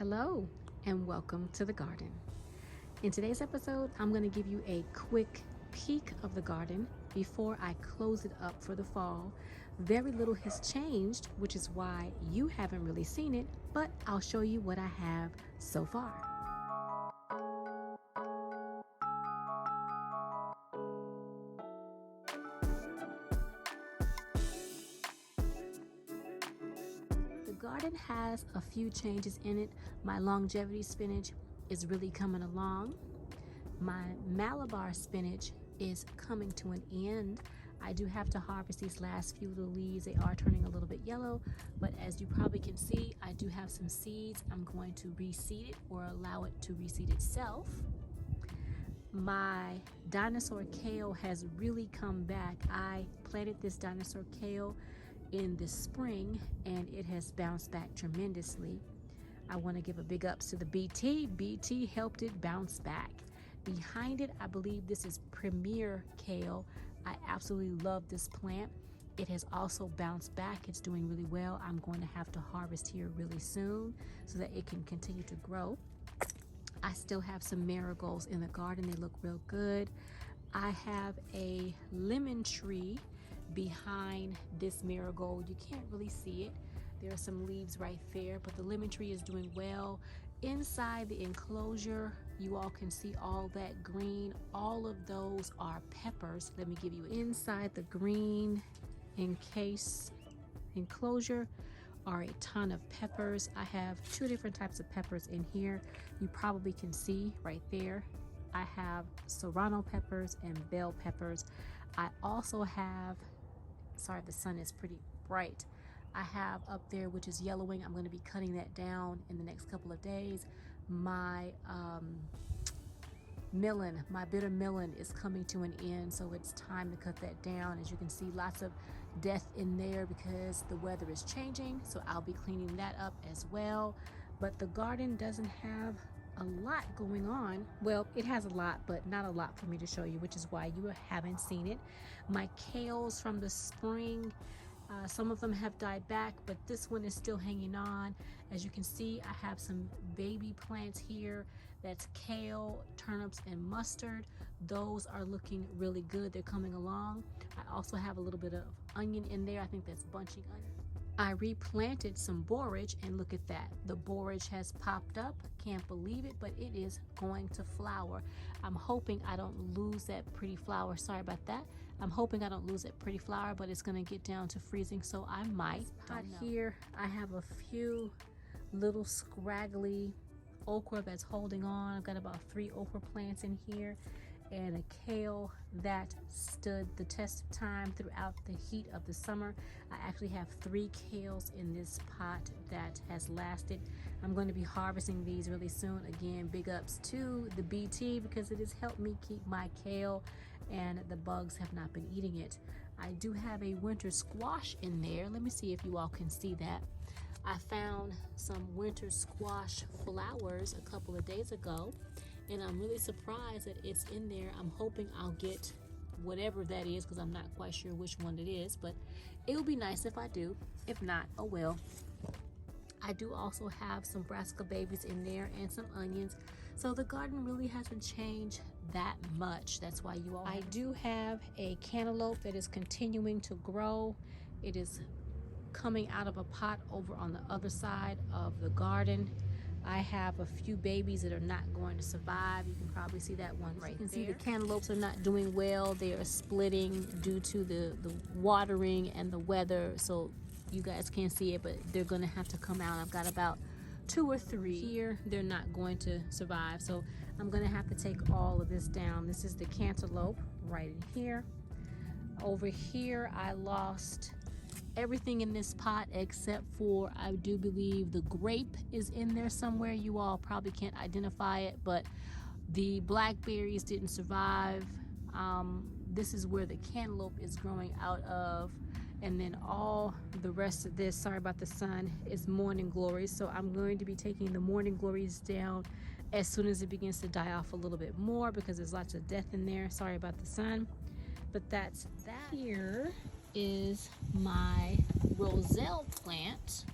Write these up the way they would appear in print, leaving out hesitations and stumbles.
Hello and welcome to the garden. In today's episode, I'm going to give you a quick peek of the garden before I close it up for the fall. Very little has changed, which is why you haven't really seen it, but I'll show you what I have so far. The garden has a few changes in it. My longevity spinach is really coming along. My Malabar spinach is coming to an end. I do have to harvest these last few little leaves. They are turning a little bit yellow, but as you probably can see, I do have some seeds. I'm going to reseed it or allow it to reseed itself. My dinosaur kale has really come back. I planted this dinosaur kale in the spring and it has bounced back tremendously. I want to give a big ups to the BT. BT helped it bounce back. Behind it, I believe this is Premier Kale. I absolutely love this plant. It has also bounced back. It's doing really well. I'm going to have to harvest here really soon so that it can continue to grow. I still have some marigolds in the garden. They look real good. I have a lemon tree behind this marigold. You can't really see it. There are some leaves right there, but the lemon tree is doing well. Inside the enclosure, you all can see all that green. All of those are peppers. Let me give you inside the green encase enclosure are a ton of peppers. I have two different types of peppers in here. You probably can see right there. I have serrano peppers and bell peppers. I also have, sorry, the sun is pretty bright. I have up there, which is yellowing. I'm going to be cutting that down in the next couple of days. My melon, my bitter melon is coming to an end, so it's time to cut that down. As you can see, lots of death in there because the weather is changing, so I'll be cleaning that up as well. But the garden doesn't have a lot going on. Well, it has a lot, but not a lot for me to show you, which is why you haven't seen it. My kales from the spring, some of them have died back, but this one is still hanging on. As you can see, I have some baby plants here. That's kale, turnips, and mustard. Those are looking really good. They're coming along. I also have a little bit of onion in there. I think that's bunching onion. I replanted some borage, and look at that. The borage has popped up. Can't believe it, but it is going to flower. I'm hoping I don't lose that pretty flower. Sorry about that. I'm hoping I don't lose that pretty flower, but it's going to get down to freezing, so I might. Out here, I have a few little scraggly okra that's holding on. I've got about 3 okra plants in here, and a kale that stood the test of time throughout the heat of the summer. I actually have 3 kales in this pot that has lasted. I'm going to be harvesting these really soon. Again, big ups to the BT because it has helped me keep my kale and the bugs have not been eating it. I do have a winter squash in there. Let me see if you all can see that. I found some winter squash flowers a couple of days ago, and I'm really surprised that it's in there. I'm hoping I'll get whatever that is because I'm not quite sure which one it is, but it would be nice if I do. If not, oh well. I do also have some brassica babies in there and some onions, so the garden really hasn't changed that much. That's why you all I do have a cantaloupe that is continuing to grow. It is coming out of a pot over on the other side of the garden. I have a few babies that are not going to survive. You can probably see that one right there. You can see the cantaloupes are not doing well. They are splitting due to the watering and the weather, so you guys can't see it, but they're going to have to come out. I've got about 2 or 3 here. They're not going to survive, so I'm going to have to take all of this down. This is the cantaloupe right in here. Over here, I lost everything in this pot except for, I do believe, the grape is in there somewhere. You all probably can't identify it, but the blackberries didn't survive. This is where the cantaloupe is growing out of, and then all the rest of this, sorry about the sun, is morning glories. So I'm going to be taking the morning glories down as soon as it begins to die off a little bit more because there's lots of death in there. Sorry about the sun, but that's that. Here is my roselle plant.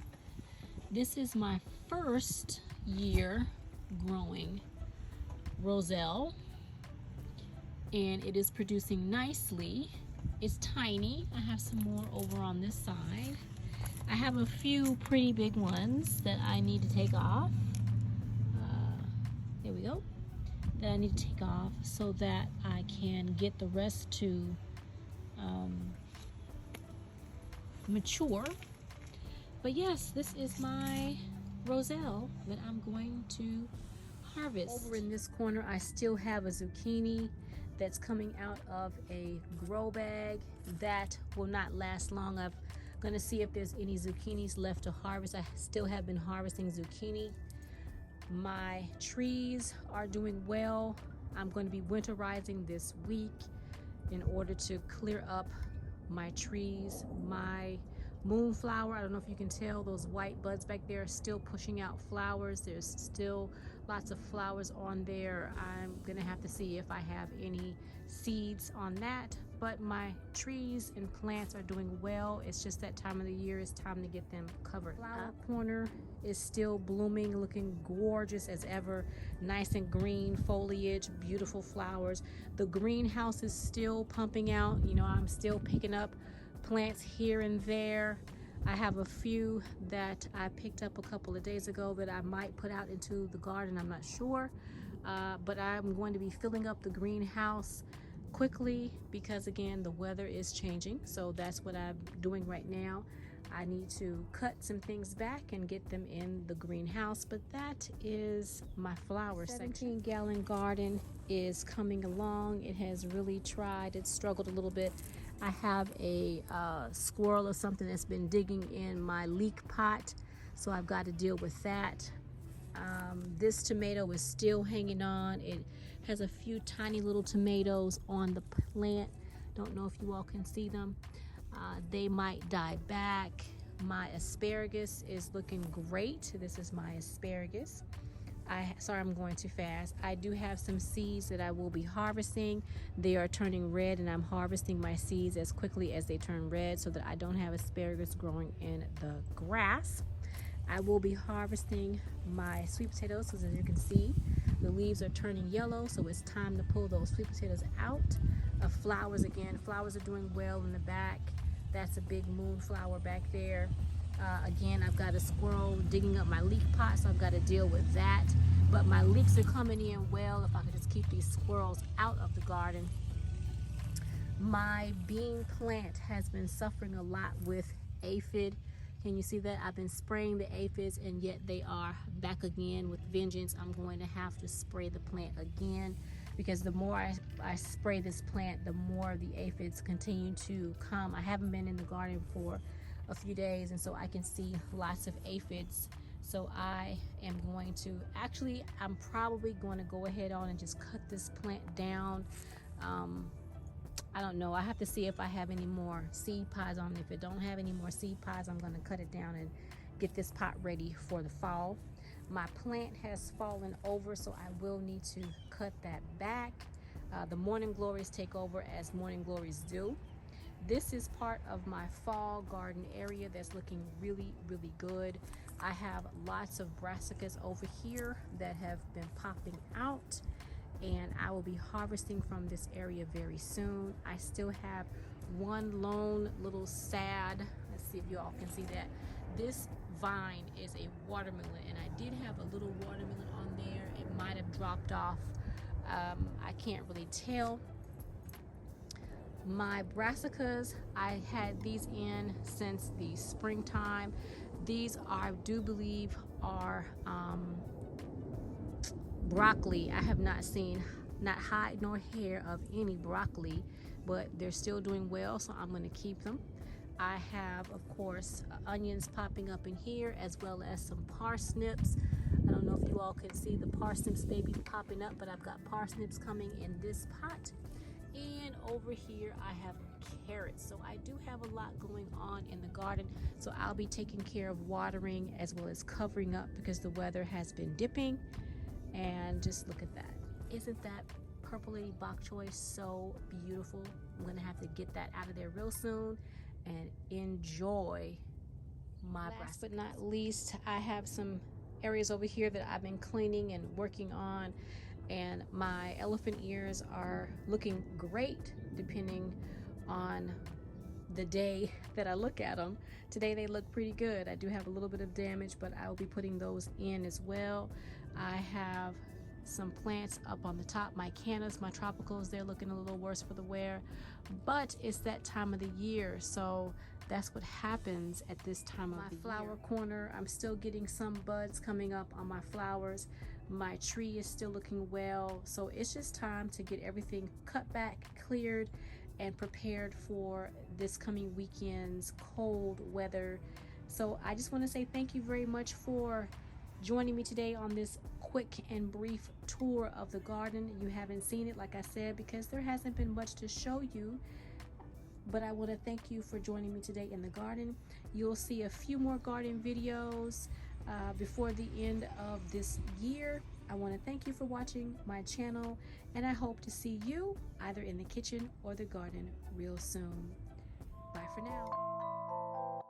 This is my first year growing roselle, and it is producing nicely. It's tiny. I have some more over on this side. I have a few pretty big ones that I need to take off. There we go. That I need to take off so that I can get the rest to mature. But yes, this is my roselle that I'm going to harvest. Over in this corner, I still have a zucchini that's coming out of a grow bag. That will not last long. I'm gonna see if there's any zucchinis left to harvest. I still have been harvesting zucchini. My trees are doing well. I'm going to be winterizing this week in order to clear up my trees. My moonflower, I don't know if you can tell, those white buds back there are still pushing out flowers. There's still lots of flowers on there. I'm gonna have to see if I have any seeds on that, but my trees and plants are doing well. It's just that time of the year. It's time to get them covered. Flower corner is still blooming, looking gorgeous as ever. Nice and green foliage, beautiful flowers. The greenhouse is still pumping out. You know, I'm still picking up plants here and there. I have a few that I picked up a couple of days ago that I might put out into the garden. I'm not sure, but I'm going to be filling up the greenhouse quickly because, again, the weather is changing. So that's what I'm doing right now. I need to cut some things back and get them in the greenhouse, but that is my flower section. 17-gallon garden is coming along. It has really tried. It's struggled a little bit. I have a squirrel or something that's been digging in my leek pot, so I've got to deal with that. This tomato is still hanging on. It has a few tiny little tomatoes on the plant. Don't know if you all can see them. They might die back. My asparagus is looking great. This is my asparagus. Sorry, I'm going too fast. I do have some seeds that I will be harvesting. They are turning red, and I'm harvesting my seeds as quickly as they turn red so that I don't have asparagus growing in the grass. I will be harvesting my sweet potatoes because, as you can see, the leaves are turning yellow, so it's time to pull those sweet potatoes out. Flowers again. Flowers are doing well in the back. That's a big moonflower back there. Again, I've got a squirrel digging up my leek pot, so I've got to deal with that. But my leeks are coming in well if I could just keep these squirrels out of the garden. My bean plant has been suffering a lot with aphid. Can you see that? I've been spraying the aphids, and yet they are back again with vengeance. I'm going to have to spray the plant again because the more I spray this plant, the more the aphids continue to come. I haven't been in the garden for a few days, and so I can see lots of aphids. So I am going to, actually, I'm probably going to go ahead on and just cut this plant down. I don't know. I have to see if I have any more seed pods on it. If it don't have any more seed pods, I'm going to cut it down and get this pot ready for the fall. My plant has fallen over, so I will need to cut that back. The morning glories take over as morning glories do. This is part of my fall garden area that's looking really, really good. I have lots of brassicas over here that have been popping out, and I will be harvesting from this area very soon. I still have one lone little sad, let's see if you all can see that. This vine is a watermelon, and I did have a little watermelon on there. It might have dropped off. I can't really tell. My brassicas, I had these in since the springtime. These I do believe are broccoli. I have not seen not hide nor hair of any broccoli, but they're still doing well, so I'm going to keep them. I have, of course, onions popping up in here, as well as some parsnips. I don't know if you all can see the parsnips maybe popping up, but I've got parsnips coming in this pot. And over here I have carrots. So I do have a lot going on in the garden, so I'll be taking care of watering as well as covering up because the weather has been dipping. And just look at that. Isn't that purple lady bok choy so beautiful? I'm gonna have to get that out of there real soon and enjoy my brassicas. Last but not least, I have some areas over here that I've been cleaning and working on, and my elephant ears are looking great depending on the day that I look at them. Today they look pretty good. I do have a little bit of damage, but I will be putting those in as well. I have some plants up on the top, my cannas, my tropicals, they're looking a little worse for the wear, but it's that time of the year, so that's what happens at this time of the year. My flower corner, I'm still getting some buds coming up on my flowers. My tree is still looking well, so it's just time to get everything cut back, cleared, and prepared for this coming weekend's cold weather. So I just want to say thank you very much for joining me today on this quick and brief tour of the garden. You haven't seen it, like I said, because there hasn't been much to show you, but I want to thank you for joining me today in the garden. You'll see a few more garden videos before the end of this year. I want to thank you for watching my channel, and I hope to see you either in the kitchen or the garden real soon. Bye for now.